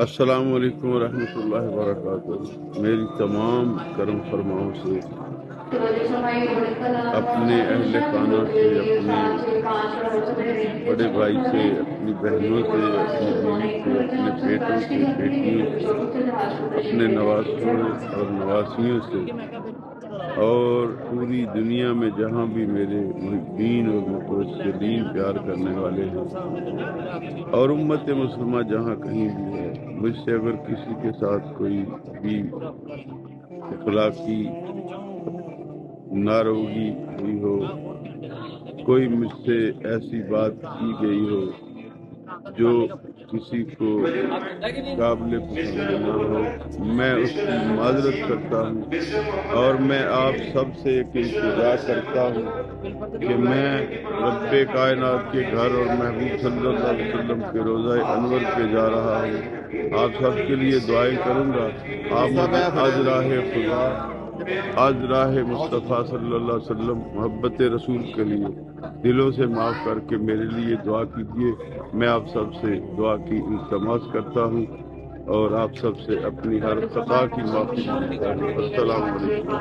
السلام علیکم ورحمۃ اللہ وبرکاتہ۔ میری تمام کرم فرماؤں سے، اپنے اہل خانہ سے، اپنے بڑے بھائی سے، اپنی بہنوں سے، اپنی بیوی سے، اپنے بیٹوں سے، بیٹیوں سے، اپنے نواسوں اور نواسیوں سے، اور پوری دنیا میں جہاں بھی میرے محبین اور متوسلین پیار کرنے والے ہیں، اور امت مسلمہ جہاں کہیں بھی ہے، مجھ سے اگر کسی کے ساتھ کوئی بھی اخلاقی ناروگی ہوئی ہو، کوئی مجھ سے ایسی بات کی گئی ہو جو کسی کو قابل پسند نہ ہو، میں اس کی معذرت کرتا ہوں، اور میں آپ سب سے ایک التجا کرتا ہوں کہ میں رب کائنات کے گھر اور محبوب صلی اللہ علیہ وسلم کے روضہ انور پہ جا رہا ہوں، آپ سب کے لیے دعائیں کروں گا۔ آپ مجھے آج راہ خدا، آج راہ مصطفیٰ صلی اللہ علیہ وسلم، محبت رسول کے لیے دلوں سے معاف کر کے میرے لیے دعا کیجیے۔ میں آپ سب سے دعا کی التماس کرتا ہوں، اور آپ سب سے اپنی ہر خطا کی معافی مانگتا ہوں۔ السلام علیکم۔